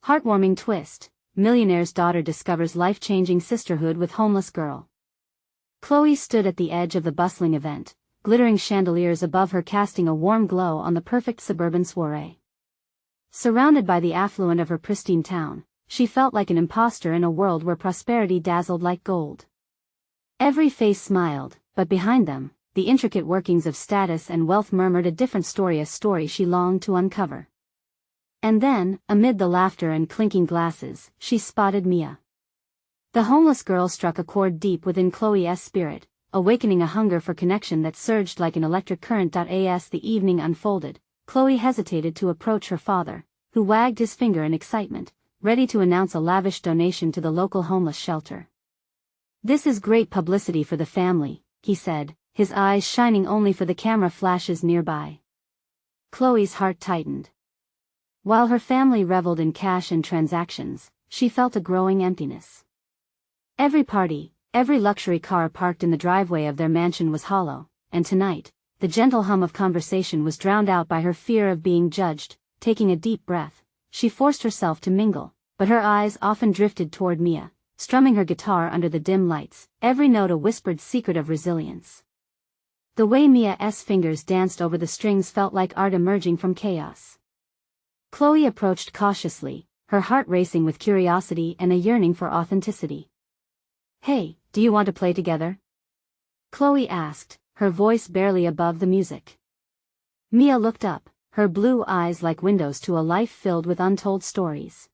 Heartwarming twist, millionaire's daughter discovers life-changing sisterhood with homeless girl. Chloe stood at the edge of the bustling event, glittering chandeliers above her casting a warm glow on the perfect suburban soiree. Surrounded by the affluent of her pristine town, she felt like an imposter in a world where prosperity dazzled like gold. Every face smiled, but behind them, the intricate workings of status and wealth murmured a different story, a story she longed to uncover. And then, amid the laughter and clinking glasses, she spotted Mia. The homeless girl struck a chord deep within Chloe's spirit, awakening a hunger for connection that surged like an electric current. As the evening unfolded, Chloe hesitated to approach her father, who wagged his finger in excitement, ready to announce a lavish donation to the local homeless shelter. "This is great publicity for the family," he said, his eyes shining only for the camera flashes nearby. Chloe's heart tightened. While her family reveled in cash and transactions, she felt a growing emptiness. Every party, every luxury car parked in the driveway of their mansion was hollow, and tonight, the gentle hum of conversation was drowned out by her fear of being judged. Taking a deep breath, she forced herself to mingle, but her eyes often drifted toward Mia, strumming her guitar under the dim lights, every note a whispered secret of resilience. The way Mia's fingers danced over the strings felt like art emerging from chaos. Chloe approached cautiously, her heart racing with curiosity and a yearning for authenticity. "Hey, do you want to play together?" Chloe asked, her voice barely above the music. Mia looked up, her blue eyes like windows to a life filled with untold stories.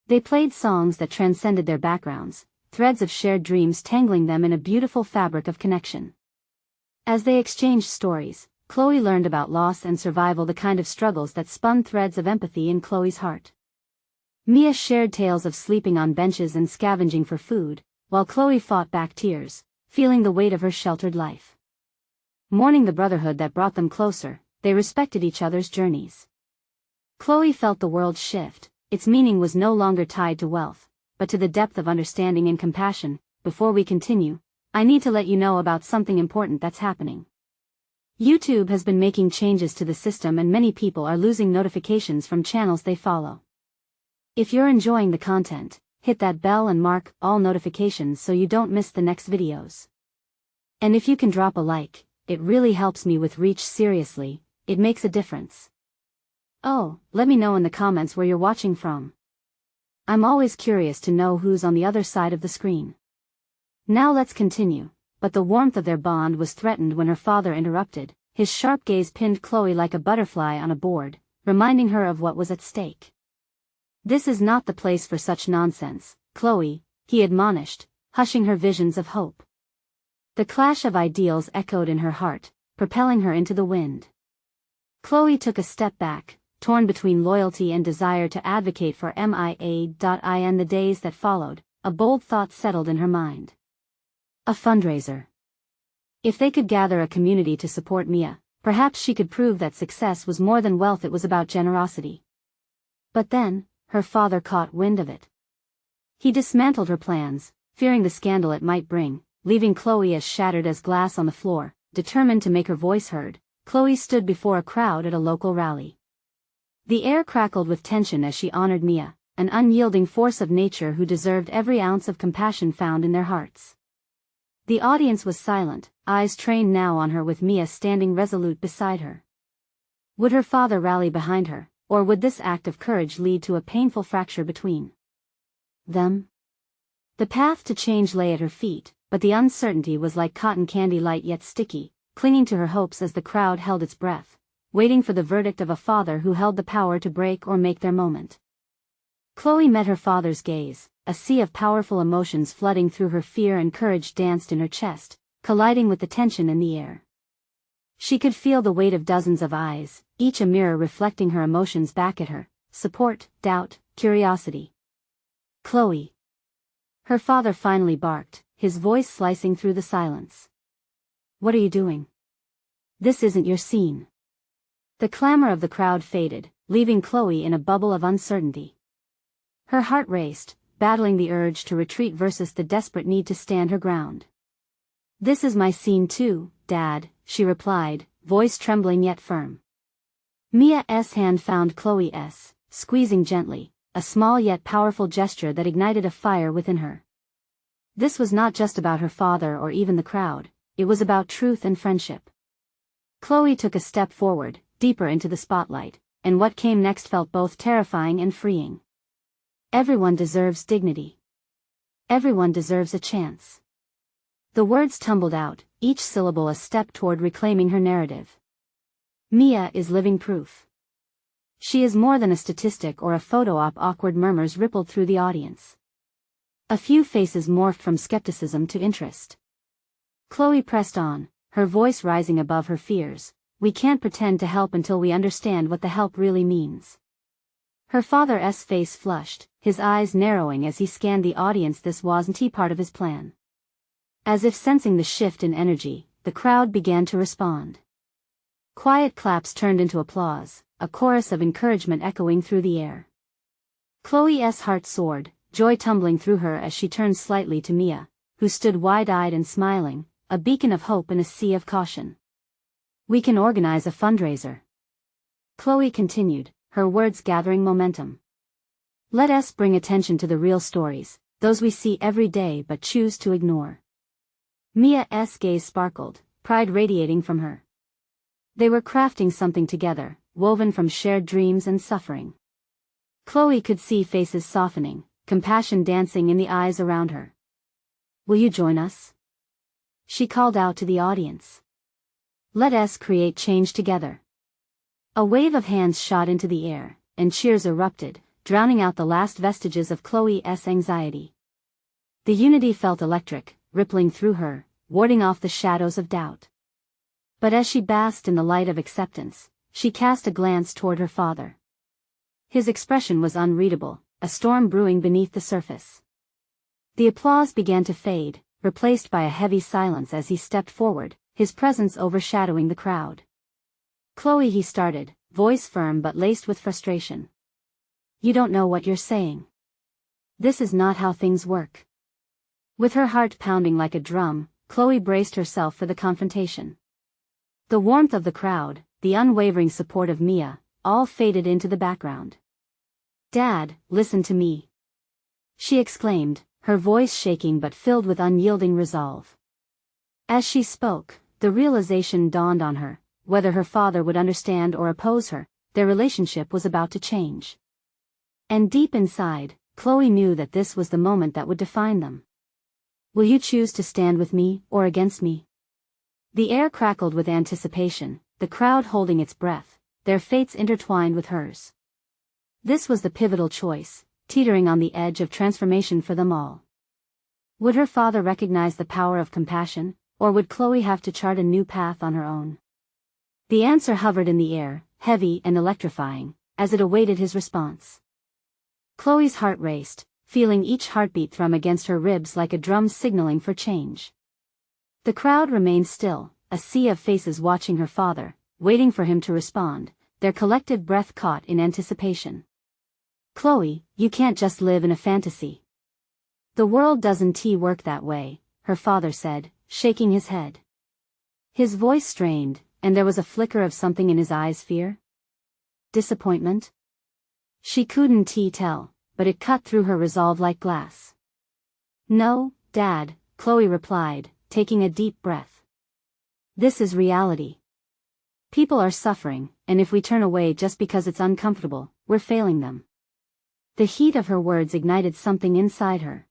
They played songs that transcended their backgrounds, threads of shared dreams tangling them in a beautiful fabric of connection. As they exchanged stories, Chloe learned about loss and survival, the kind of struggles that spun threads of empathy in Chloe's heart. Mia shared tales of sleeping on benches and scavenging for food, while Chloe fought back tears, feeling the weight of her sheltered life. Mourning the brotherhood that brought them closer, they respected each other's journeys. Chloe felt the world shift. Its meaning was no longer tied to wealth, but to the depth of understanding and compassion. Before we continue, I need to let you know about something important that's happening. YouTube has been making changes to the system and many people are losing notifications from channels they follow. If you're enjoying the content, hit that bell and mark all notifications so you don't miss the next videos. And if you can drop a like, it really helps me with reach. Seriously, it makes a difference. Oh, let me know in the comments where you're watching from. I'm always curious to know who's on the other side of the screen. Now let's continue, but the warmth of their bond was threatened when her father interrupted. His sharp gaze pinned Chloe like a butterfly on a board, reminding her of what was at stake. "This is not the place for such nonsense, Chloe," he admonished, hushing her visions of hope. The clash of ideals echoed in her heart, propelling her into the wind. Chloe took a step back, torn between loyalty and desire to advocate for Mia. In the days that followed, a bold thought settled in her mind. A fundraiser. If they could gather a community to support Mia, perhaps she could prove that success was more than wealth, it was about generosity. But then, her father caught wind of it. He dismantled her plans, fearing the scandal it might bring, leaving Chloe as shattered as glass on the floor. Determined to make her voice heard, Chloe stood before a crowd at a local rally. The air crackled with tension as she honored Mia, an unyielding force of nature who deserved every ounce of compassion found in their hearts. The audience was silent, eyes trained now on her, with Mia standing resolute beside her. Would her father rally behind her, or would this act of courage lead to a painful fracture between them? The path to change lay at her feet, but the uncertainty was like cotton candy, light yet sticky, clinging to her hopes as the crowd held its breath, waiting for the verdict of a father who held the power to break or make their moment. Chloe met her father's gaze, a sea of powerful emotions flooding through her. Fear and courage danced in her chest, colliding with the tension in the air. She could feel the weight of dozens of eyes, each a mirror reflecting her emotions back at her: support, doubt, curiosity. "Chloe!" her father finally barked, his voice slicing through the silence. "What are you doing? This isn't your scene." The clamor of the crowd faded, leaving Chloe in a bubble of uncertainty. Her heart raced, battling the urge to retreat versus the desperate need to stand her ground. "This is my scene too, Dad," she replied, voice trembling yet firm. Mia's hand found Chloe's, squeezing gently, a small yet powerful gesture that ignited a fire within her. This was not just about her father or even the crowd, it was about truth and friendship. Chloe took a step forward, deeper into the spotlight, and what came next felt both terrifying and freeing. Everyone deserves dignity. Everyone deserves a chance. The words tumbled out, each syllable a step toward reclaiming her narrative. Mia is living proof. She is more than a statistic or a photo op. Awkward murmurs rippled through the audience. A few faces morphed from skepticism to interest. Chloe pressed on, her voice rising above her fears. We can't pretend to help until we understand what the help really means. Her father's face flushed, his eyes narrowing as he scanned the audience. This wasn't part of his plan. As if sensing the shift in energy, the crowd began to respond. Quiet claps turned into applause, a chorus of encouragement echoing through the air. Chloe's heart soared, joy tumbling through her as she turned slightly to Mia, who stood wide-eyed and smiling, a beacon of hope in a sea of caution. We can organize a fundraiser. Chloe continued, her words gathering momentum. Let us bring attention to the real stories, those we see every day but choose to ignore. Mia's gaze sparkled, pride radiating from her. They were crafting something together, woven from shared dreams and suffering. Chloe could see faces softening, compassion dancing in the eyes around her. Will you join us? She called out to the audience. Let us create change together. A wave of hands shot into the air, and cheers erupted, drowning out the last vestiges of Chloe's anxiety. The unity felt electric, rippling through her, warding off the shadows of doubt. But as she basked in the light of acceptance, she cast a glance toward her father. His expression was unreadable, a storm brewing beneath the surface. The applause began to fade, replaced by a heavy silence as he stepped forward, his presence overshadowing the crowd. Chloe, he started, voice firm but laced with frustration. You don't know what you're saying. This is not how things work. With her heart pounding like a drum, Chloe braced herself for the confrontation. The warmth of the crowd, the unwavering support of Mia, all faded into the background. Dad, listen to me. She exclaimed, her voice shaking but filled with unyielding resolve. As she spoke, the realization dawned on her, whether her father would understand or oppose her, their relationship was about to change. And deep inside, Chloe knew that this was the moment that would define them. Will you choose to stand with me or against me? The air crackled with anticipation, the crowd holding its breath, their fates intertwined with hers. This was the pivotal choice, teetering on the edge of transformation for them all. Would her father recognize the power of compassion, or would Chloe have to chart a new path on her own? The answer hovered in the air, heavy and electrifying, as it awaited his response. Chloe's heart raced, feeling each heartbeat thrum against her ribs like a drum signaling for change. The crowd remained still, a sea of faces watching her father, waiting for him to respond, their collective breath caught in anticipation. Chloe, you can't just live in a fantasy. The world doesn't work that way, her father said, shaking his head. His voice strained, and there was a flicker of something in his eyes. Fear? Disappointment? She couldn't tell, but it cut through her resolve like glass. No, Dad, Chloe replied, taking a deep breath. This is reality. People are suffering, and if we turn away just because it's uncomfortable, we're failing them. The heat of her words ignited something inside her.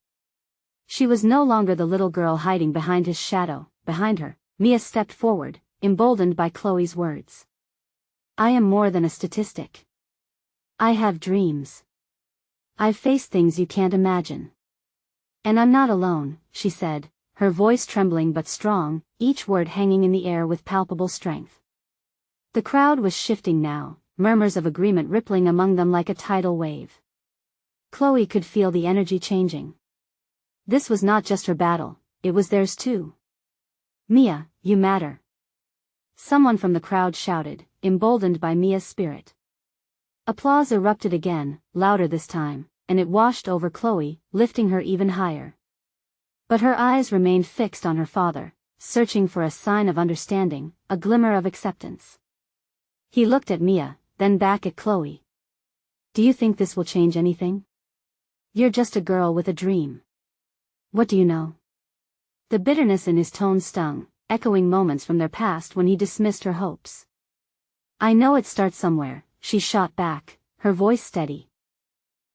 She was no longer the little girl hiding behind his shadow. Behind her, Mia stepped forward, emboldened by Chloe's words. I am more than a statistic. I have dreams. I've faced things you can't imagine. And I'm not alone, she said, her voice trembling but strong, each word hanging in the air with palpable strength. The crowd was shifting now, murmurs of agreement rippling among them like a tidal wave. Chloe could feel the energy changing. This was not just her battle, it was theirs too. Mia, you matter. Someone from the crowd shouted, emboldened by Mia's spirit. Applause erupted again, louder this time, and it washed over Chloe, lifting her even higher. But her eyes remained fixed on her father, searching for a sign of understanding, a glimmer of acceptance. He looked at Mia, then back at Chloe. Do you think this will change anything? You're just a girl with a dream. What do you know? The bitterness in his tone stung, echoing moments from their past when he dismissed her hopes. I know it starts somewhere, she shot back, her voice steady.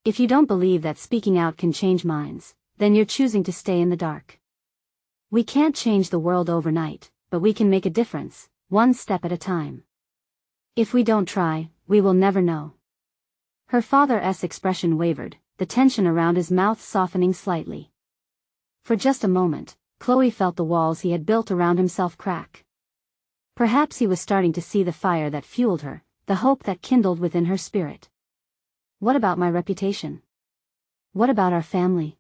If you don't believe that speaking out can change minds, then you're choosing to stay in the dark. We can't change the world overnight, but we can make a difference, one step at a time. If we don't try, we will never know. Her father's expression wavered, the tension around his mouth softening slightly. For just a moment, Chloe felt the walls he had built around himself crack. Perhaps he was starting to see the fire that fueled her, the hope that kindled within her spirit. What about my reputation? What about our family?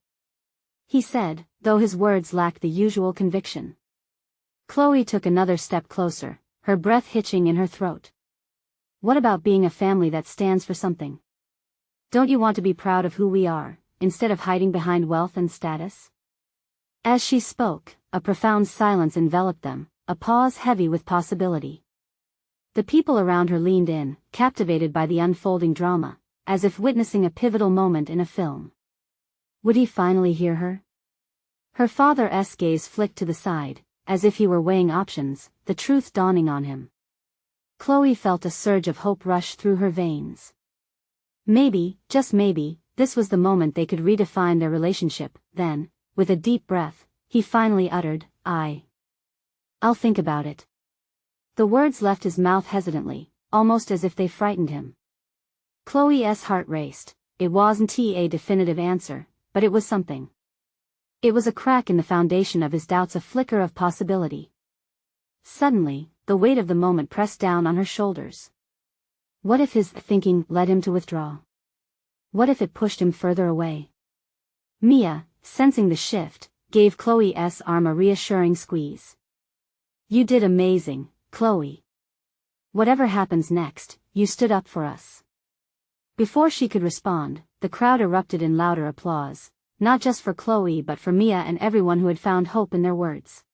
He said, though his words lacked the usual conviction. Chloe took another step closer, her breath hitching in her throat. What about being a family that stands for something? Don't you want to be proud of who we are, instead of hiding behind wealth and status? As she spoke, a profound silence enveloped them, a pause heavy with possibility. The people around her leaned in, captivated by the unfolding drama, as if witnessing a pivotal moment in a film. Would he finally hear her? Her father's gaze flicked to the side, as if he were weighing options, the truth dawning on him. Chloe felt a surge of hope rush through her veins. Maybe, just maybe, this was the moment they could redefine their relationship. Then, with a deep breath, he finally uttered, I'll think about it. The words left his mouth hesitantly, almost as if they frightened him. Chloe's heart raced. It wasn't a definitive answer, but it was something. It was a crack in the foundation of his doubts, a flicker of possibility. Suddenly, the weight of the moment pressed down on her shoulders. What if his thinking led him to withdraw? What if it pushed him further away? Mia, sensing the shift, gave Chloe's arm a reassuring squeeze. You did amazing, Chloe. Whatever happens next, you stood up for us. Before she could respond, the crowd erupted in louder applause, not just for Chloe but for Mia and everyone who had found hope in their words.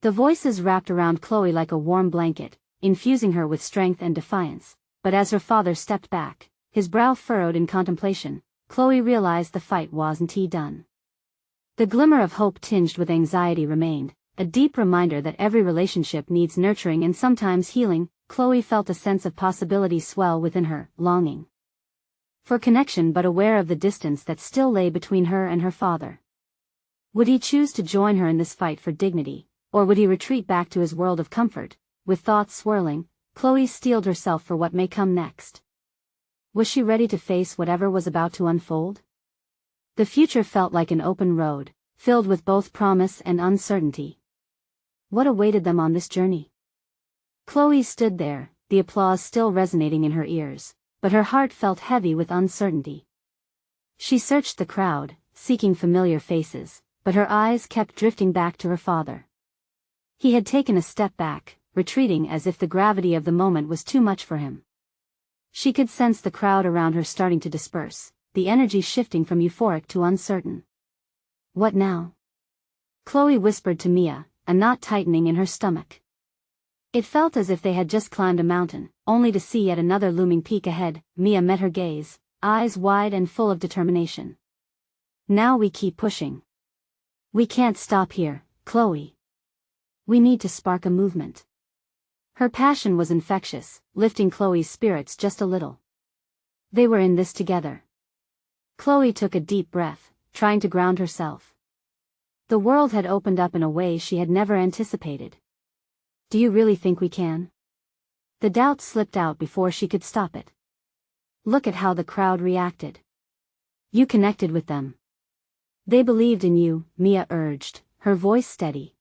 The voices wrapped around Chloe like a warm blanket, infusing her with strength and defiance, but as her father stepped back, his brow furrowed in contemplation, Chloe realized the fight wasn't done. The glimmer of hope tinged with anxiety remained, a deep reminder that every relationship needs nurturing and sometimes healing. Chloe felt a sense of possibility swell within her, longing for connection but aware of the distance that still lay between her and her father. Would he choose to join her in this fight for dignity, or would he retreat back to his world of comfort? With thoughts swirling, Chloe steeled herself for what may come next. Was she ready to face whatever was about to unfold? The future felt like an open road, filled with both promise and uncertainty. What awaited them on this journey? Chloe stood there, the applause still resonating in her ears, but her heart felt heavy with uncertainty. She searched the crowd, seeking familiar faces, but her eyes kept drifting back to her father. He had taken a step back, retreating as if the gravity of the moment was too much for him. She could sense the crowd around her starting to disperse, the energy shifting from euphoric to uncertain. What now? Chloe whispered to Mia, a knot tightening in her stomach. It felt as if they had just climbed a mountain, only to see yet another looming peak ahead. Mia met her gaze, eyes wide and full of determination. Now we keep pushing. We can't stop here, Chloe. We need to spark a movement. Her passion was infectious, lifting Chloe's spirits just a little. They were in this together. Chloe took a deep breath, trying to ground herself. The world had opened up in a way she had never anticipated. Do you really think we can? The doubt slipped out before she could stop it. Look at how the crowd reacted. You connected with them. They believed in you, Mia urged, her voice steady.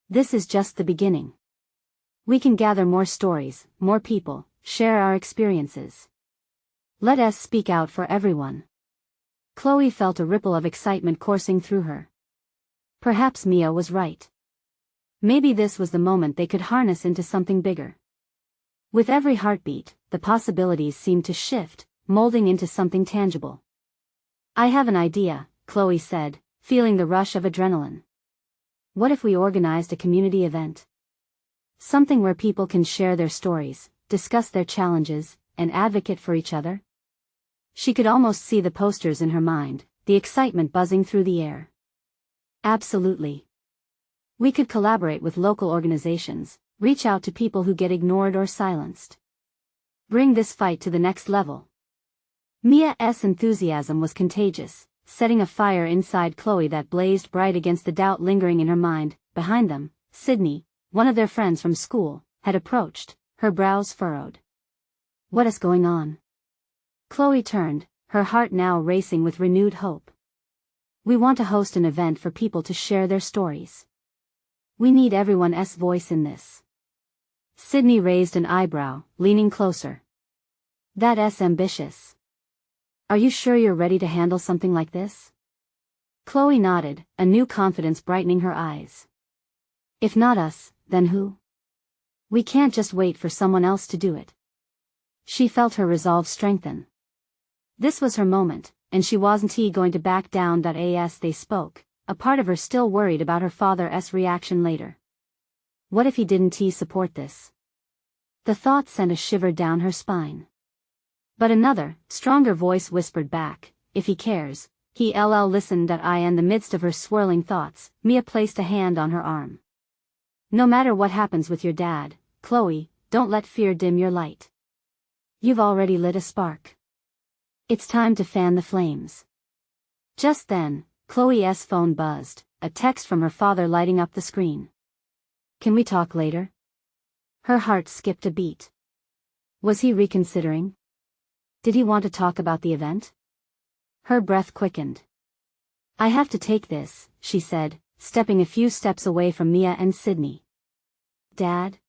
This is just the beginning. We can gather more stories, more people, share our experiences. Let us speak out for everyone. Chloe felt a ripple of excitement coursing through her. Perhaps Mia was right. Maybe this was the moment they could harness into something bigger. With every heartbeat, the possibilities seemed to shift, molding into something tangible. I have an idea, Chloe said, feeling the rush of adrenaline. What if we organized a community event? Something where people can share their stories, discuss their challenges, and advocate for each other? She could almost see the posters in her mind, the excitement buzzing through the air. Absolutely. We could collaborate with local organizations, reach out to people who get ignored or silenced. Bring this fight to the next level. Mia's enthusiasm was contagious, setting a fire inside Chloe that blazed bright against the doubt lingering in her mind. Behind them, Sydney, one of their friends from school, had approached, her brows furrowed. What is going on? Chloe turned, her heart now racing with renewed hope. We want to host an event for people to share their stories. We need everyone's voice in this. Sydney raised an eyebrow, leaning closer. That's ambitious. Are you sure you're ready to handle something like this? Chloe nodded, a new confidence brightening her eyes. If not us, then who? We can't just wait for someone else to do it. She felt her resolve strengthen. This was her moment, and she wasn't going to back down. As they spoke, a part of her still worried about her father's reaction later. What if he didn't support this? The thought sent a shiver down her spine. But another, stronger voice whispered back, if he cares, he'll listen. In the midst of her swirling thoughts, Mia placed a hand on her arm. No matter what happens with your dad, Chloe, don't let fear dim your light. You've already lit a spark. It's time to fan the flames. Just then, Chloe's phone buzzed, a text from her father lighting up the screen. Can we talk later? Her heart skipped a beat. Was he reconsidering? Did he want to talk about the event? Her breath quickened. I have to take this, she said, stepping a few steps away from Mia and Sydney. Dad?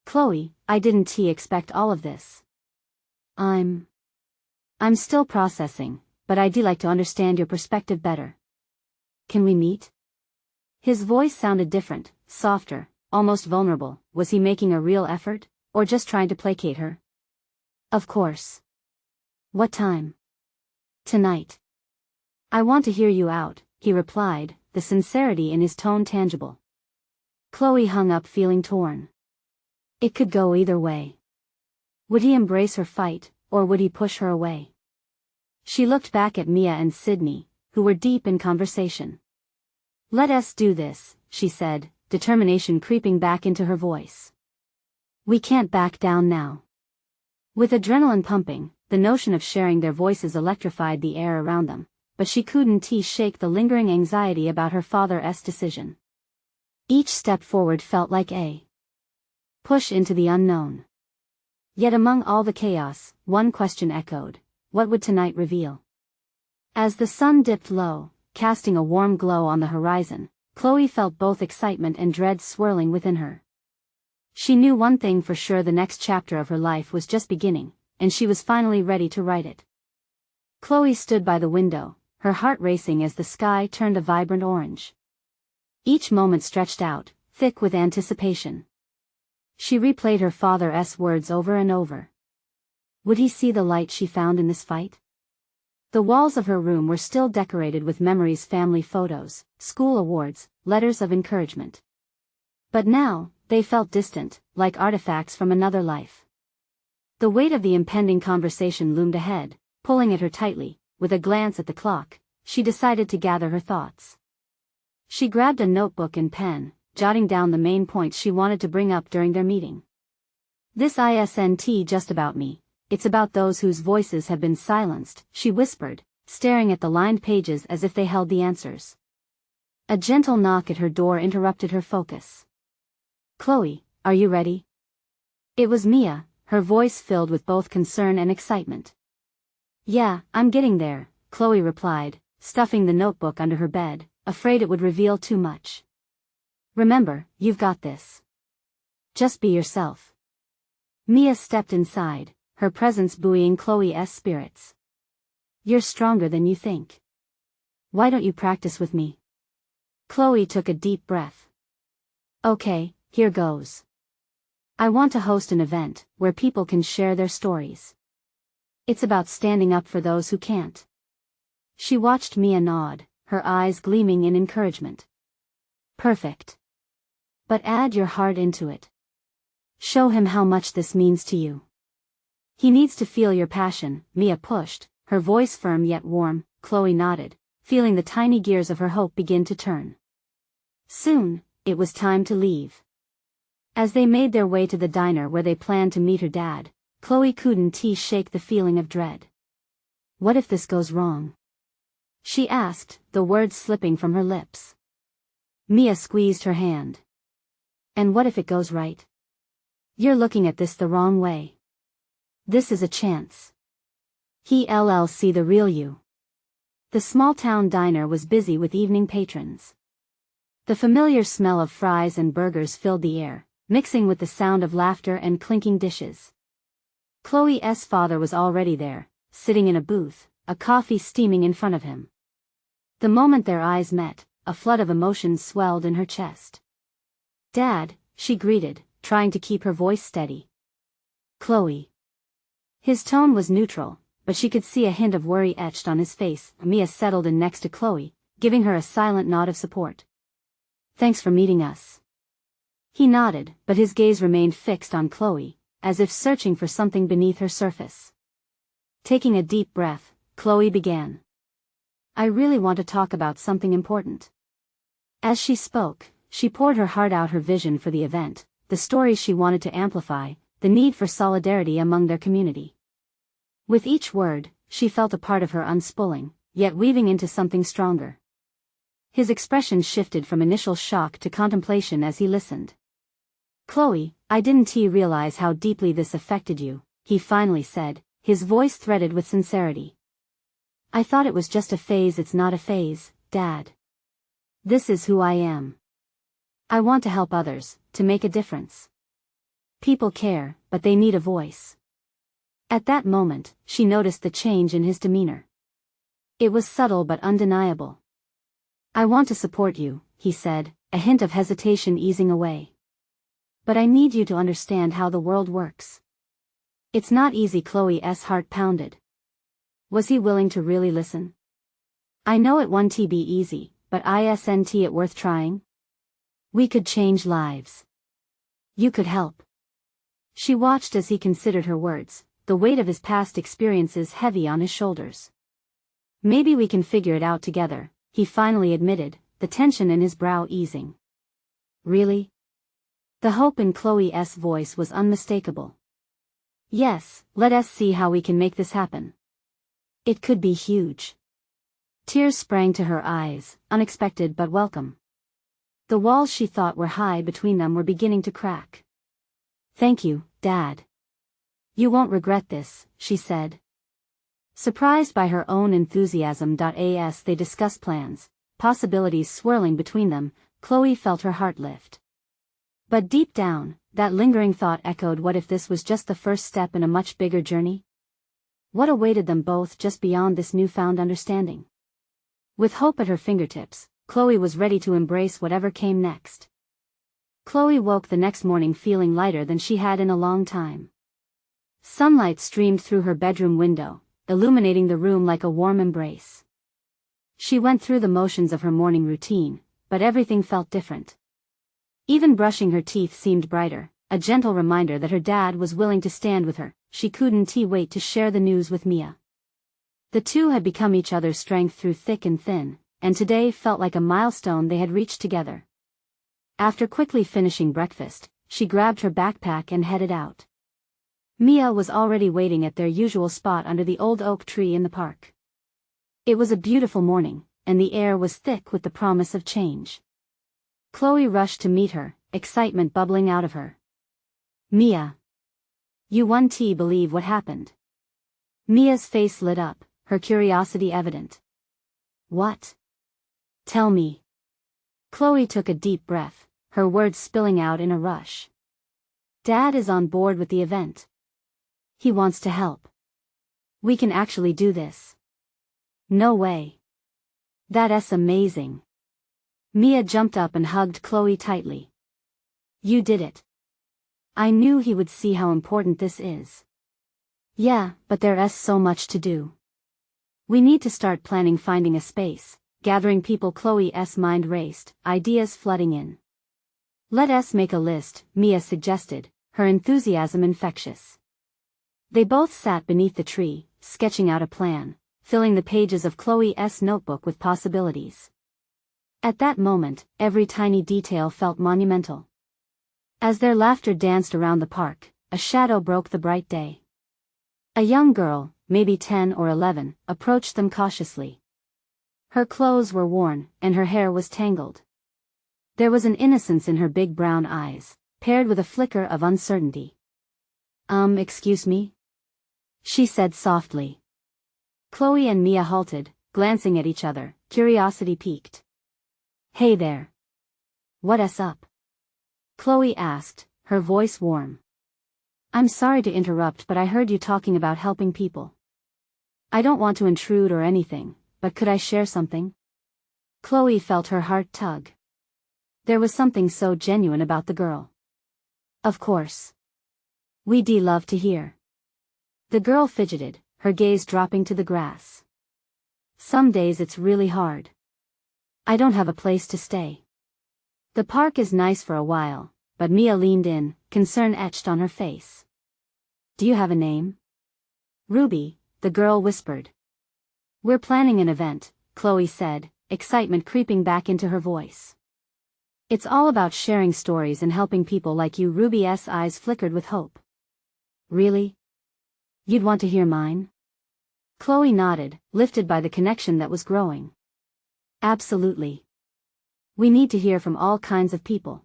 Chloe, I didn't expect all of this. I'm still processing, but I'd like to understand your perspective better. Can we meet? His voice sounded different, softer, almost vulnerable. Was he making a real effort, or just trying to placate her? Of course. What time? Tonight. I want to hear you out, he replied, the sincerity in his tone tangible. Chloe hung up feeling torn. It could go either way. Would he embrace her fight, or would he push her away? She looked back at Mia and Sydney, who were deep in conversation. Let us do this, she said, determination creeping back into her voice. We can't back down now. With adrenaline pumping, the notion of sharing their voices electrified the air around them, but she couldn't shake the lingering anxiety about her father's decision. Each step forward felt like a push into the unknown. Yet among all the chaos, one question echoed: what would tonight reveal? As the sun dipped low, casting a warm glow on the horizon, Chloe felt both excitement and dread swirling within her. She knew one thing for sure: the next chapter of her life was just beginning, and she was finally ready to write it. Chloe stood by the window, her heart racing as the sky turned a vibrant orange. Each moment stretched out, thick with anticipation. She replayed her father's words over and over. Would he see the light she found in this fight? The walls of her room were still decorated with memories: family photos, school awards, letters of encouragement. But now, they felt distant, like artifacts from another life. The weight of the impending conversation loomed ahead, pulling at her tightly. With a glance at the clock, she decided to gather her thoughts. She grabbed a notebook and pen, jotting down the main points she wanted to bring up during their meeting. This isn't just about me, it's about those whose voices have been silenced, she whispered, staring at the lined pages as if they held the answers. A gentle knock at her door interrupted her focus. Chloe, are you ready? It was Mia, her voice filled with both concern and excitement. Yeah, I'm getting there, Chloe replied, stuffing the notebook under her bed, afraid it would reveal too much. Remember, you've got this. Just be yourself. Mia stepped inside, her presence buoying Chloe's spirits. You're stronger than you think. Why don't you practice with me? Chloe took a deep breath. Okay, here goes. I want to host an event where people can share their stories. It's about standing up for those who can't. She watched Mia nod, her eyes gleaming in encouragement. Perfect. But add your heart into it. Show him how much this means to you. He needs to feel your passion, Mia pushed, her voice firm yet warm. Chloe nodded, feeling the tiny gears of her hope begin to turn. Soon, it was time to leave. As they made their way to the diner where they planned to meet her dad, Chloe couldn't shake the feeling of dread. What if this goes wrong? She asked, the words slipping from her lips. Mia squeezed her hand. And what if it goes right? You're looking at this the wrong way. This is a chance. He LLC the real you. The small-town diner was busy with evening patrons. The familiar smell of fries and burgers filled the air, mixing with the sound of laughter and clinking dishes. Chloe's father was already there, sitting in a booth, a coffee steaming in front of him. The moment their eyes met, a flood of emotions swelled in her chest. "Dad," she greeted, trying to keep her voice steady. "Chloe." His tone was neutral, but she could see a hint of worry etched on his face. Mia settled in next to Chloe, giving her a silent nod of support. "Thanks for meeting us." He nodded, but his gaze remained fixed on Chloe, as if searching for something beneath her surface. Taking a deep breath, Chloe began. "I really want to talk about something important." As she spoke, she poured her heart out, her vision for the event, the stories she wanted to amplify, the need for solidarity among their community. With each word, she felt a part of her unspooling, yet weaving into something stronger. His expression shifted from initial shock to contemplation as he listened. "Chloe, I didn't realize how deeply this affected you," he finally said, his voice threaded with sincerity. "I thought it was just a phase. It's not a phase, Dad. This is who I am. I want to help others, to make a difference. People care, but they need a voice." At that moment, she noticed the change in his demeanor. It was subtle but undeniable. "I want to support you," he said, a hint of hesitation easing away. "But I need you to understand how the world works. It's not easy." Chloe's heart pounded. Was he willing to really listen? "I know it won't be easy, but isn't it worth trying? We could change lives. You could help." She watched as he considered her words, the weight of his past experiences heavy on his shoulders. "Maybe we can figure it out together," he finally admitted, the tension in his brow easing. "Really?" The hope in Chloe's voice was unmistakable. "Yes, let us see how we can make this happen. It could be huge." Tears sprang to her eyes, unexpected but welcome. The walls she thought were high between them were beginning to crack. "Thank you, Dad. You won't regret this," she said. Surprised by her own enthusiasm. As they discussed plans, possibilities swirling between them, Chloe felt her heart lift. But deep down, that lingering thought echoed, what if this was just the first step in a much bigger journey? What awaited them both just beyond this newfound understanding? With hope at her fingertips, Chloe was ready to embrace whatever came next. Chloe woke the next morning feeling lighter than she had in a long time. Sunlight streamed through her bedroom window, illuminating the room like a warm embrace. She went through the motions of her morning routine, but everything felt different. Even brushing her teeth seemed brighter, a gentle reminder that her dad was willing to stand with her. She couldn't wait to share the news with Mia. The two had become each other's strength through thick and thin, and today felt like a milestone they had reached together. After quickly finishing breakfast, she grabbed her backpack and headed out. Mia was already waiting at their usual spot under the old oak tree in the park. It was a beautiful morning, and the air was thick with the promise of change. Chloe rushed to meet her, excitement bubbling out of her. "Mia. You won't believe what happened." Mia's face lit up, her curiosity evident. "What? Tell me." Chloe took a deep breath, her words spilling out in a rush. "Dad is on board with the event. He wants to help. We can actually do this." "No way. That's amazing." Mia jumped up and hugged Chloe tightly. "You did it. I knew he would see how important this is." "Yeah, but there's so much to do. We need to start planning, finding a space, gathering people." Chloe's mind raced, ideas flooding in. "Let us make a list," Mia suggested, her enthusiasm infectious. They both sat beneath the tree, sketching out a plan, filling the pages of Chloe's notebook with possibilities. At that moment, every tiny detail felt monumental. As their laughter danced around the park, a shadow broke the bright day. A young girl, maybe 10 or 11, approached them cautiously. Her clothes were worn, and her hair was tangled. There was an innocence in her big brown eyes, paired with a flicker of uncertainty. Excuse me?" she said softly. Chloe and Mia halted, glancing at each other, curiosity piqued. "Hey there. What's up?" Chloe asked, her voice warm. "I'm sorry to interrupt, but I heard you talking about helping people. I don't want to intrude or anything, but could I share something?" Chloe felt her heart tug. There was something so genuine about the girl. "Of course. We'd love to hear." The girl fidgeted, her gaze dropping to the grass. "Some days it's really hard. I don't have a place to stay. The park is nice for a while," but Mia leaned in, concern etched on her face. "Do you have a name?" "Ruby," the girl whispered. "We're planning an event," Chloe said, excitement creeping back into her voice. "It's all about sharing stories and helping people like you." Ruby's eyes flickered with hope. "Really? You'd want to hear mine?" Chloe nodded, lifted by the connection that was growing. "Absolutely. We need to hear from all kinds of people.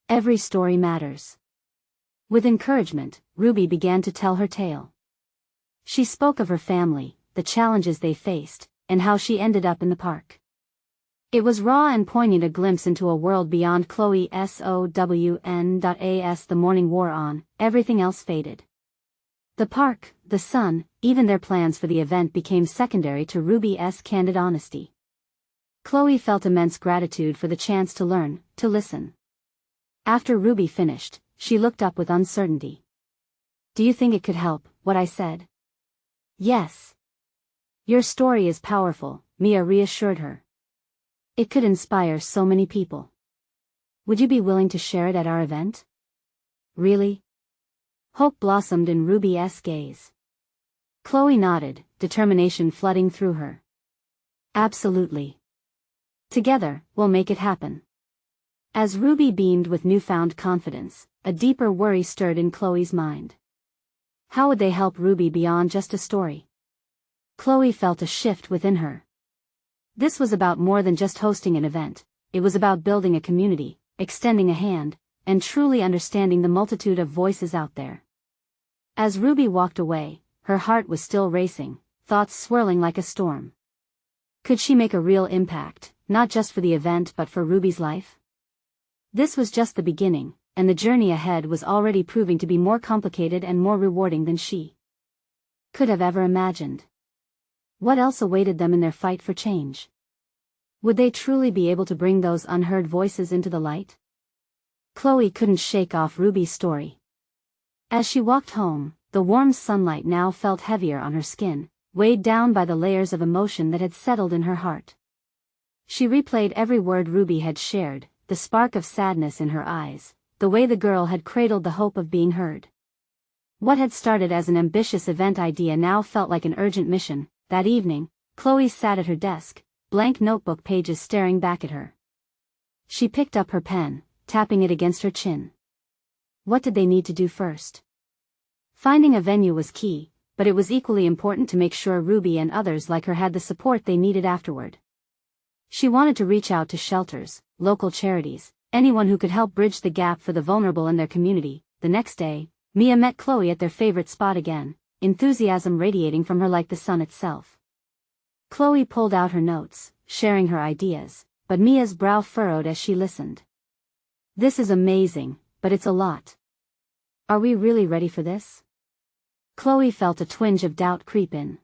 Every story matters." With encouragement, Ruby began to tell her tale. She spoke of her family, the challenges they faced, and how she ended up in the park. It was raw and poignant, a glimpse into a world beyond Chloe's OWN. As the morning wore on, everything else faded. The park, the sun, even their plans for the event became secondary to Ruby's candid honesty. Chloe felt immense gratitude for the chance to learn, to listen. After Ruby finished, she looked up with uncertainty. "Do you think it could help, what I said?" "Yes. Your story is powerful," Mia reassured her. "It could inspire so many people. Would you be willing to share it at our event?" "Really?" Hope blossomed in Ruby's gaze. Chloe nodded, determination flooding through her. "Absolutely. Together, we'll make it happen." As Ruby beamed with newfound confidence, a deeper worry stirred in Chloe's mind. How would they help Ruby beyond just a story? Chloe felt a shift within her. This was about more than just hosting an event. It was about building a community, extending a hand, and truly understanding the multitude of voices out there. As Ruby walked away, her heart was still racing, thoughts swirling like a storm. Could she make a real impact, not just for the event but for Ruby's life? This was just the beginning, and the journey ahead was already proving to be more complicated and more rewarding than she could have ever imagined. What else awaited them in their fight for change? Would they truly be able to bring those unheard voices into the light? Chloe couldn't shake off Ruby's story. As she walked home, the warm sunlight now felt heavier on her skin, weighed down by the layers of emotion that had settled in her heart. She replayed every word Ruby had shared, the spark of sadness in her eyes, the way the girl had cradled the hope of being heard. What had started as an ambitious event idea now felt like an urgent mission. That evening, Chloe sat at her desk, blank notebook pages staring back at her. She picked up her pen, tapping it against her chin. What did they need to do first? Finding a venue was key, but it was equally important to make sure Ruby and others like her had the support they needed afterward. She wanted to reach out to shelters, local charities, anyone who could help bridge the gap for the vulnerable in their community. The next day, Mia met Chloe at their favorite spot again, enthusiasm radiating from her like the sun itself. Chloe pulled out her notes, sharing her ideas, but Mia's brow furrowed as she listened. "This is amazing, but it's a lot. Are we really ready for this?" Chloe felt a twinge of doubt creep in.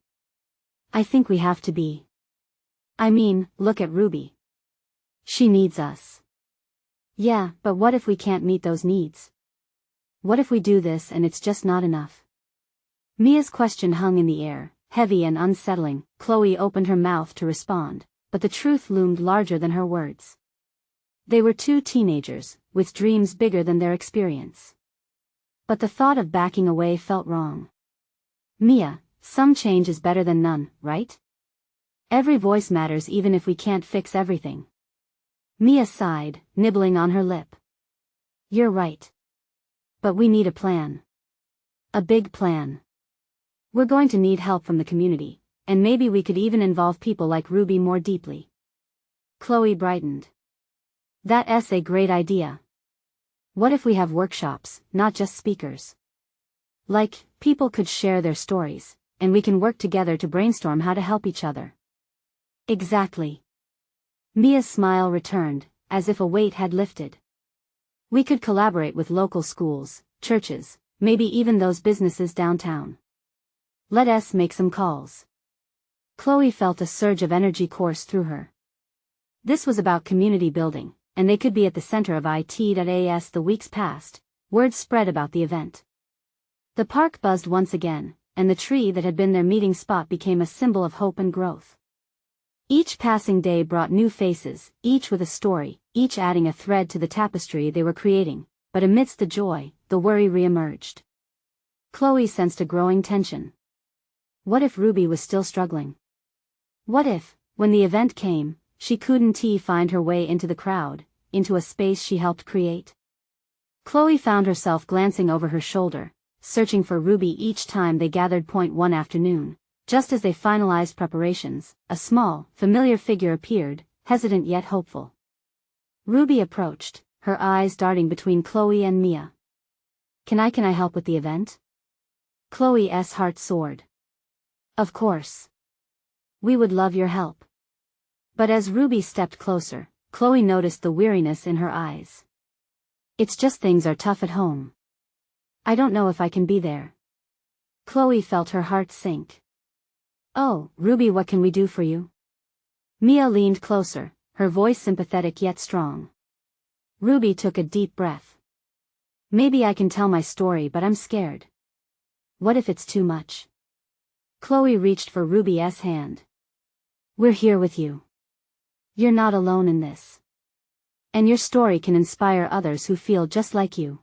"I think we have to be. I mean, look at Ruby. She needs us." "Yeah, but what if we can't meet those needs? What if we do this and it's just not enough?" Mia's question hung in the air, heavy and unsettling. Chloe opened her mouth to respond, but the truth loomed larger than her words. They were two teenagers, with dreams bigger than their experience. But the thought of backing away felt wrong. "Mia, some change is better than none, right? Every voice matters even if we can't fix everything. Mia sighed, nibbling on her lip. You're right. But we need a plan. A big plan. We're going to need help from the community, and maybe we could even involve people like Ruby more deeply. Chloe brightened. That's a great idea. What if we have workshops, not just speakers? Like, people could share their stories, and we can work together to brainstorm how to help each other. Exactly. Mia's smile returned, as if a weight had lifted. We could collaborate with local schools, churches, maybe even those businesses downtown. Let us make some calls. Chloe felt a surge of energy course through her. This was about community building, and they could be at the center of it. The weeks passed, word spread about the event. The park buzzed once again, and the tree that had been their meeting spot became a symbol of hope and growth. Each passing day brought new faces, each with a story, each adding a thread to the tapestry they were creating, but amidst the joy, the worry re-emerged. Chloe sensed a growing tension. What if Ruby was still struggling? What if, when the event came, she couldn't find her way into the crowd, into a space she helped create? Chloe found herself glancing over her shoulder, searching for Ruby each time they gathered. One afternoon, just as they finalized preparations, a small, familiar figure appeared, hesitant yet hopeful. Ruby approached, her eyes darting between Chloe and Mia. Can I help with the event? Chloe's heart soared. Of course. We would love your help. But as Ruby stepped closer, Chloe noticed the weariness in her eyes. It's just things are tough at home. I don't know if I can be there. Chloe felt her heart sink. Oh, Ruby, what can we do for you? Mia leaned closer, her voice sympathetic yet strong. Ruby took a deep breath. Maybe I can tell my story, but I'm scared. What if it's too much? Chloe reached for Ruby's hand. We're here with you. You're not alone in this. And your story can inspire others who feel just like you.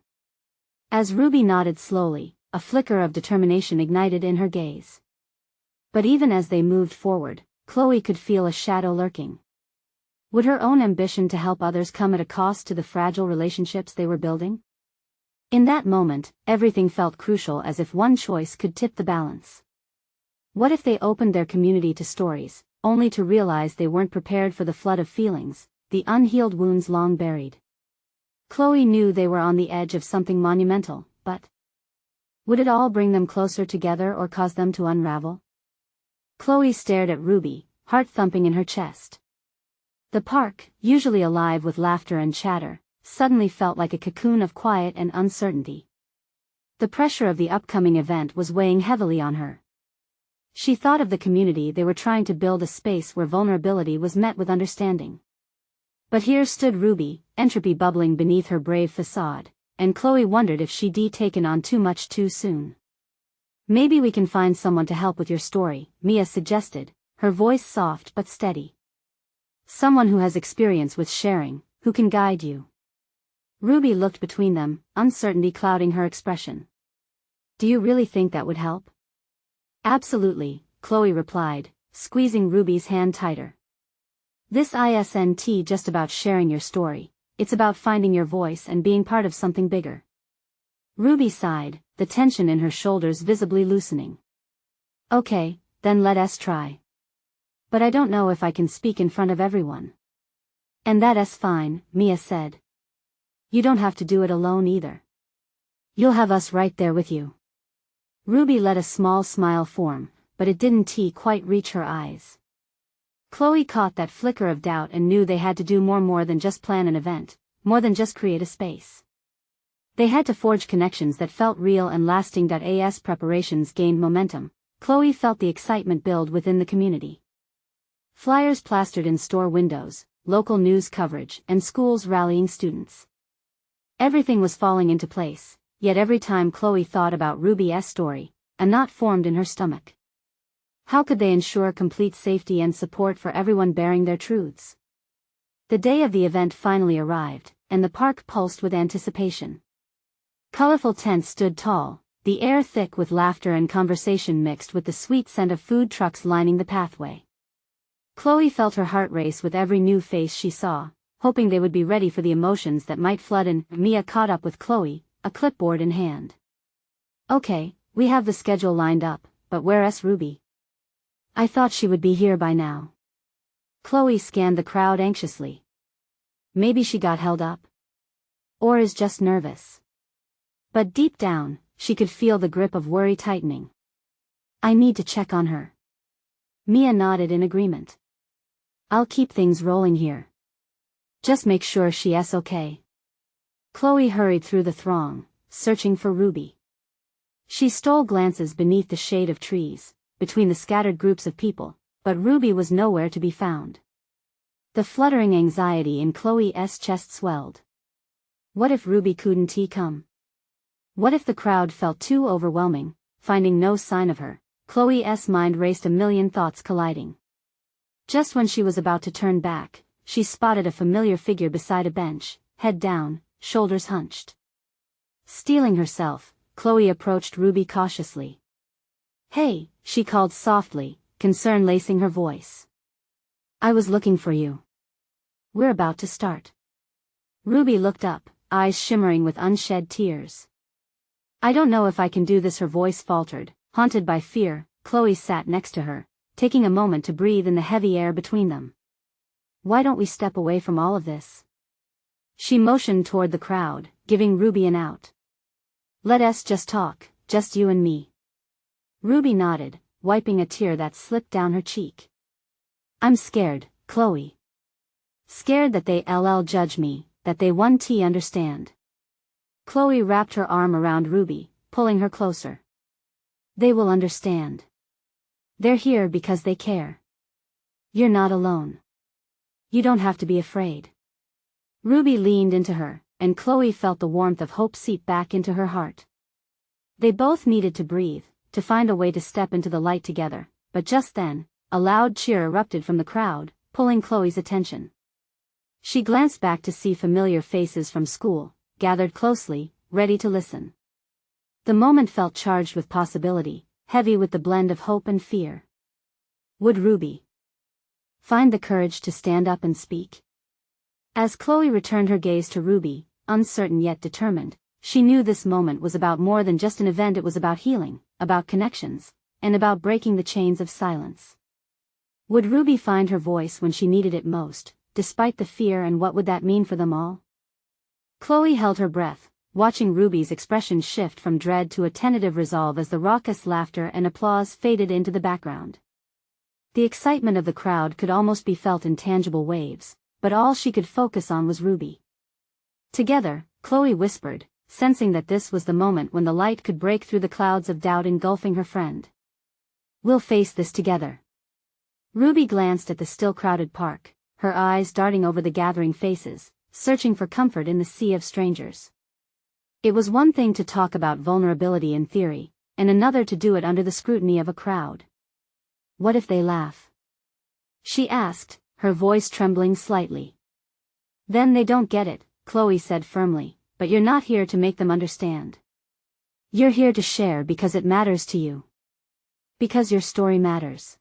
As Ruby nodded slowly, a flicker of determination ignited in her gaze. But even as they moved forward, Chloe could feel a shadow lurking. Would her own ambition to help others come at a cost to the fragile relationships they were building? In that moment, everything felt crucial, as if one choice could tip the balance. What if they opened their community to stories, only to realize they weren't prepared for the flood of feelings, the unhealed wounds long buried? Chloe knew they were on the edge of something monumental, but would it all bring them closer together or cause them to unravel? Chloe stared at Ruby, heart thumping in her chest. The park, usually alive with laughter and chatter, suddenly felt like a cocoon of quiet and uncertainty. The pressure of the upcoming event was weighing heavily on her. She thought of the community they were trying to build, a space where vulnerability was met with understanding. But here stood Ruby, entropy bubbling beneath her brave facade, and Chloe wondered if she'd taken on too much too soon. Maybe we can find someone to help with your story, Mia suggested, her voice soft but steady. Someone who has experience with sharing, who can guide you. Ruby looked between them, uncertainty clouding her expression. Do you really think that would help? Absolutely, Chloe replied, squeezing Ruby's hand tighter. This isn't just about sharing your story, it's about finding your voice and being part of something bigger. Ruby sighed, the tension in her shoulders visibly loosening. Okay, then let us try. But I don't know if I can speak in front of everyone. And that's fine, Mia said. You don't have to do it alone either. You'll have us right there with you. Ruby let a small smile form, but it didn't quite reach her eyes. Chloe caught that flicker of doubt and knew they had to do more than just plan an event, more than just create a space. They had to forge connections that felt real and lasting. As preparations gained momentum, Chloe felt the excitement build within the community. Flyers plastered in store windows, local news coverage, and schools rallying students. Everything was falling into place, yet every time Chloe thought about Ruby's story, a knot formed in her stomach. How could they ensure complete safety and support for everyone bearing their truths? The day of the event finally arrived, and the park pulsed with anticipation. Colorful tents stood tall, the air thick with laughter and conversation mixed with the sweet scent of food trucks lining the pathway. Chloe felt her heart race with every new face she saw, hoping they would be ready for the emotions that might flood in. Mia caught up with Chloe, a clipboard in hand. "Okay, we have the schedule lined up, but where's Ruby? I thought she would be here by now." Chloe scanned the crowd anxiously. Maybe she got held up? Or is just nervous? But deep down, she could feel the grip of worry tightening. "I need to check on her." Mia nodded in agreement. "I'll keep things rolling here. Just make sure she's okay." Chloe hurried through the throng, searching for Ruby. She stole glances beneath the shade of trees, between the scattered groups of people, but Ruby was nowhere to be found. The fluttering anxiety in Chloe's chest swelled. What if Ruby couldn't come? What if the crowd felt too overwhelming, finding no sign of her? Chloe's mind raced, a million thoughts colliding. Just when she was about to turn back, she spotted a familiar figure beside a bench, head down, shoulders hunched. Steeling herself, Chloe approached Ruby cautiously. "Hey," she called softly, concern lacing her voice. "I was looking for you. We're about to start." Ruby looked up, eyes shimmering with unshed tears. "I don't know if I can do this," her voice faltered, haunted by fear. Chloe sat next to her, taking a moment to breathe in the heavy air between them. "Why don't we step away from all of this?" She motioned toward the crowd, giving Ruby an out. "Let us just talk, just you and me." Ruby nodded, wiping a tear that slipped down her cheek. "I'm scared, Chloe. Scared that they'll judge me, that they won't understand." Chloe wrapped her arm around Ruby, pulling her closer. "They will understand. They're here because they care. You're not alone. You don't have to be afraid." Ruby leaned into her, and Chloe felt the warmth of hope seep back into her heart. They both needed to breathe, to find a way to step into the light together, but just then, a loud cheer erupted from the crowd, pulling Chloe's attention. She glanced back to see familiar faces from school, gathered closely, ready to listen. The moment felt charged with possibility, heavy with the blend of hope and fear. Would Ruby find the courage to stand up and speak? As Chloe returned her gaze to Ruby, uncertain yet determined, she knew this moment was about more than just an event. It was about healing, about connections, and about breaking the chains of silence. Would Ruby find her voice when she needed it most, despite the fear, and what would that mean for them all? Chloe held her breath, watching Ruby's expression shift from dread to a tentative resolve as the raucous laughter and applause faded into the background. The excitement of the crowd could almost be felt in tangible waves, but all she could focus on was Ruby. Together, Chloe whispered, sensing that this was the moment when the light could break through the clouds of doubt engulfing her friend. "We'll face this together." Ruby glanced at the still crowded park, her eyes darting over the gathering faces, searching for comfort in the sea of strangers. It was one thing to talk about vulnerability in theory, and another to do it under the scrutiny of a crowd. "What if they laugh?" she asked, her voice trembling slightly. "Then they don't get it," Chloe said firmly, "but you're not here to make them understand. You're here to share because it matters to you. Because your story matters."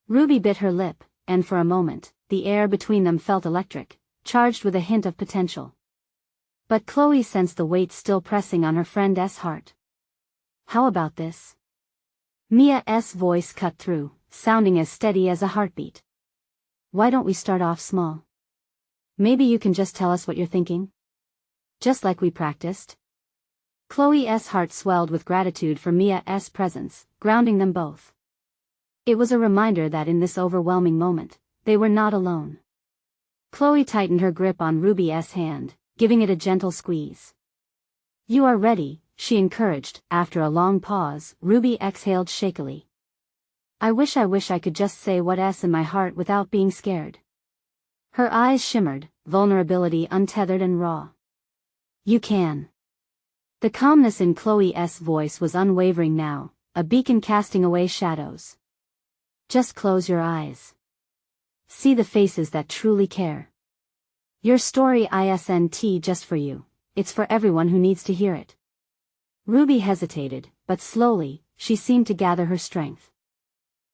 Ruby bit her lip, and for a moment, the air between them felt electric, charged with a hint of potential. But Chloe sensed the weight still pressing on her friend's heart. "How about this?" Mia's voice cut through, sounding as steady as a heartbeat. "Why don't we start off small? Maybe you can just tell us what you're thinking? Just like we practiced?" Chloe's heart swelled with gratitude for Mia's presence, grounding them both. It was a reminder that in this overwhelming moment, they were not alone. Chloe tightened her grip on Ruby's hand, giving it a gentle squeeze. "You are ready," she encouraged. After a long pause, Ruby exhaled shakily. I wish I could just say what's in my heart without being scared." Her eyes shimmered, vulnerability untethered and raw. "You can." The calmness in Chloe's voice was unwavering now, a beacon casting away shadows. "Just close your eyes. See the faces that truly care. Your story isn't just for you, it's for everyone who needs to hear it." Ruby hesitated, but slowly, she seemed to gather her strength.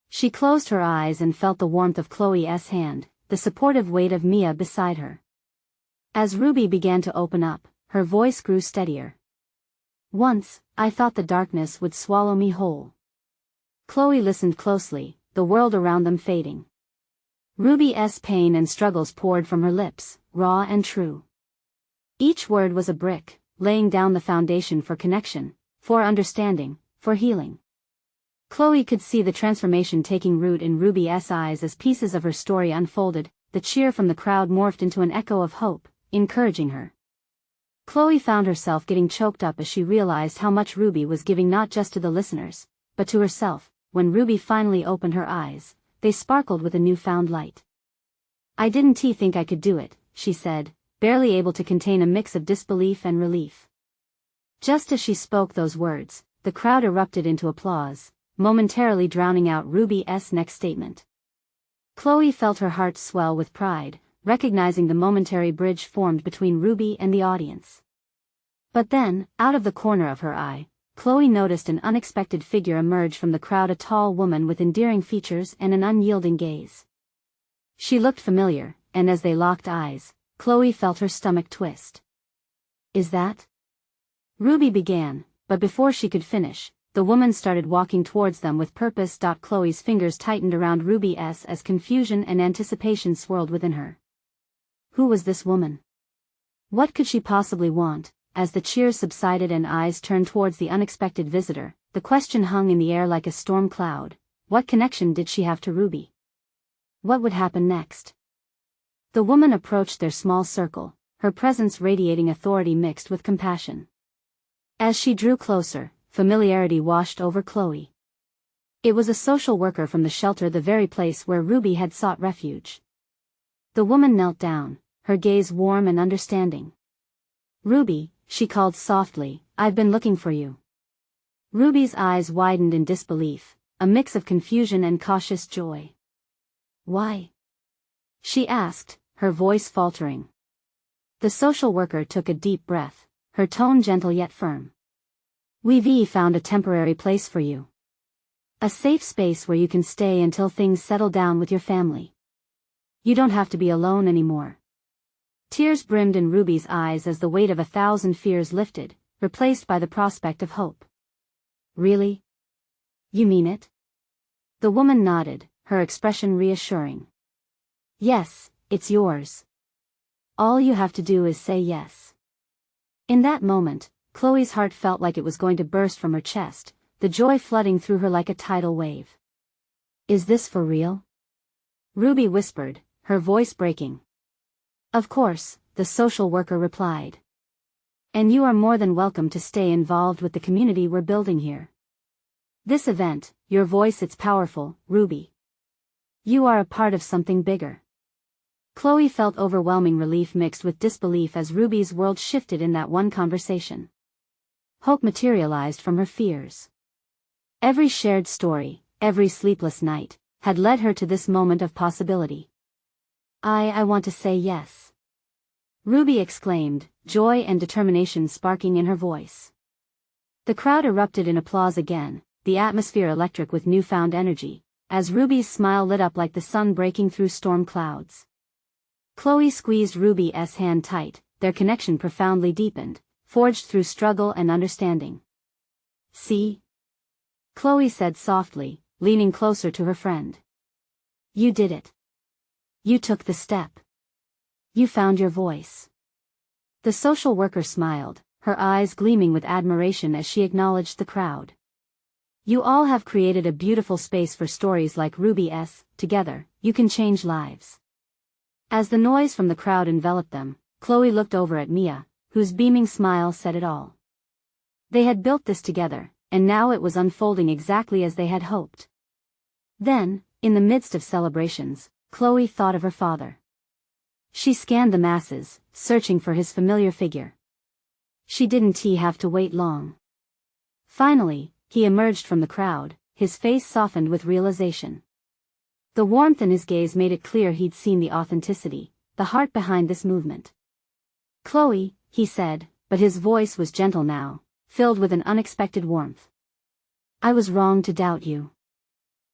She closed her eyes and felt the warmth of Chloe's hand, the supportive weight of Mia beside her. As Ruby began to open up, her voice grew steadier. Once, I thought the darkness would swallow me whole. Chloe listened closely, the world around them fading. Ruby's pain and struggles poured from her lips, raw and true. Each word was a brick, laying down the foundation for connection, for understanding, for healing. Chloe could see the transformation taking root in Ruby's eyes as pieces of her story unfolded. The cheer from the crowd morphed into an echo of hope, encouraging her. Chloe found herself getting choked up as she realized how much Ruby was giving not just to the listeners, but to herself. When Ruby finally opened her eyes, they sparkled with a newfound light. I didn't think I could do it, she said, barely able to contain a mix of disbelief and relief. Just as she spoke those words, the crowd erupted into applause, momentarily drowning out Ruby's next statement. Chloe felt her heart swell with pride, recognizing the momentary bridge formed between Ruby and the audience. But then, out of the corner of her eye, Chloe noticed an unexpected figure emerge from the crowd, a tall woman with endearing features and an unyielding gaze. She looked familiar, and as they locked eyes, Chloe felt her stomach twist. Is that? Ruby began, but before she could finish, the woman started walking towards them with purpose. Chloe's fingers tightened around Ruby's as confusion and anticipation swirled within her. Who was this woman? What could she possibly want? As the cheers subsided and eyes turned towards the unexpected visitor, the question hung in the air like a storm cloud. What connection did she have to Ruby? What would happen next? The woman approached their small circle, her presence radiating authority mixed with compassion. As she drew closer, familiarity washed over Chloe. It was a social worker from the shelter, the very place where Ruby had sought refuge. The woman knelt down, her gaze warm and understanding. Ruby, she called softly, I've been looking for you. Ruby's eyes widened in disbelief, a mix of confusion and cautious joy. Why? She asked, her voice faltering. The social worker took a deep breath, her tone gentle yet firm. We've found a temporary place for you. A safe space where you can stay until things settle down with your family. You don't have to be alone anymore. Tears brimmed in Ruby's eyes as the weight of 1,000 fears lifted, replaced by the prospect of hope. Really? You mean it? The woman nodded, her expression reassuring. Yes, it's yours. All you have to do is say yes. In that moment, Chloe's heart felt like it was going to burst from her chest, the joy flooding through her like a tidal wave. Is this for real? Ruby whispered, her voice breaking. Of course, the social worker replied. And you are more than welcome to stay involved with the community we're building here. This event, your voice, it's powerful, Ruby. You are a part of something bigger. Chloe felt overwhelming relief mixed with disbelief as Ruby's world shifted in that one conversation. Hope materialized from her fears. Every shared story, every sleepless night, had led her to this moment of possibility. I want to say yes. Ruby exclaimed, joy and determination sparking in her voice. The crowd erupted in applause again, the atmosphere electric with newfound energy, as Ruby's smile lit up like the sun breaking through storm clouds. Chloe squeezed Ruby's hand tight, their connection profoundly deepened, forged through struggle and understanding. See? Chloe said softly, leaning closer to her friend. You did it. You took the step. You found your voice. The social worker smiled, her eyes gleaming with admiration as she acknowledged the crowd. You all have created a beautiful space for stories like Ruby's. Together, you can change lives. As the noise from the crowd enveloped them, Chloe looked over at Mia, whose beaming smile said it all. They had built this together, and now it was unfolding exactly as they had hoped. Then, in the midst of celebrations, Chloe thought of her father. She scanned the masses, searching for his familiar figure. She didn't have to wait long. Finally, he emerged from the crowd, his face softened with realization. The warmth in his gaze made it clear he'd seen the authenticity, the heart behind this movement. Chloe, he said, but his voice was gentle now, filled with an unexpected warmth. I was wrong to doubt you.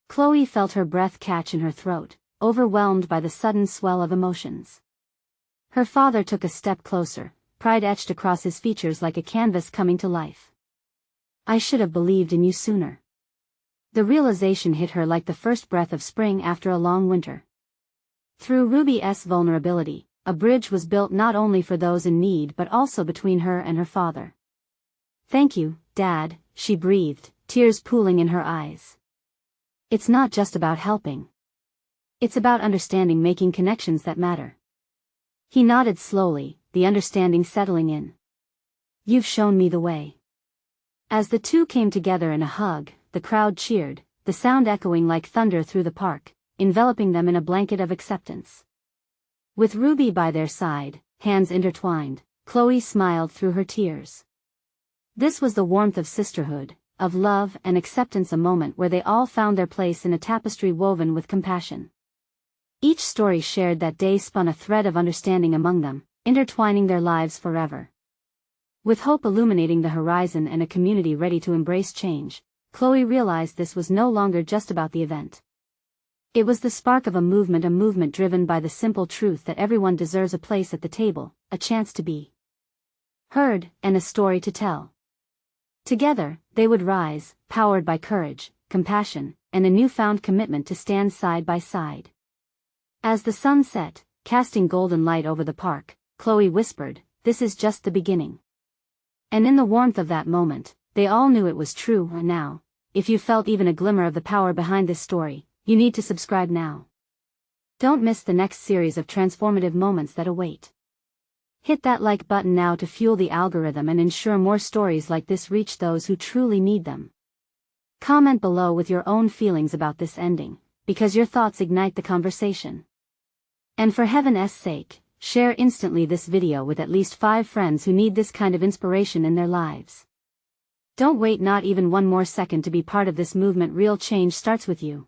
Chloe felt her breath catch in her throat, overwhelmed by the sudden swell of emotions. Her father took a step closer, pride etched across his features like a canvas coming to life. I should have believed in you sooner. The realization hit her like the first breath of spring after a long winter. Through Ruby's vulnerability, a bridge was built not only for those in need but also between her and her father. Thank you, Dad, she breathed, tears pooling in her eyes. It's not just about helping. It's about understanding, making connections that matter. He nodded slowly, the understanding settling in. You've shown me the way. As the two came together in a hug, the crowd cheered, the sound echoing like thunder through the park, enveloping them in a blanket of acceptance. With Ruby by their side, hands intertwined, Chloe smiled through her tears. This was the warmth of sisterhood, of love and acceptance, a moment where they all found their place in a tapestry woven with compassion. Each story shared that day spun a thread of understanding among them, intertwining their lives forever. With hope illuminating the horizon and a community ready to embrace change, Chloe realized this was no longer just about the event. It was the spark of a movement driven by the simple truth that everyone deserves a place at the table, a chance to be heard, and a story to tell. Together, they would rise, powered by courage, compassion, and a newfound commitment to stand side by side. As the sun set, casting golden light over the park, Chloe whispered, "This is just the beginning." And in the warmth of that moment, they all knew it was true. Now, if you felt even a glimmer of the power behind this story, you need to subscribe now. Don't miss the next series of transformative moments that await. Hit that like button now to fuel the algorithm and ensure more stories like this reach those who truly need them. Comment below with your own feelings about this ending, because your thoughts ignite the conversation. And for heaven's sake, share instantly this video with at least 5 friends who need this kind of inspiration in their lives. Don't wait not even one more second to be part of this movement. Real change starts with you.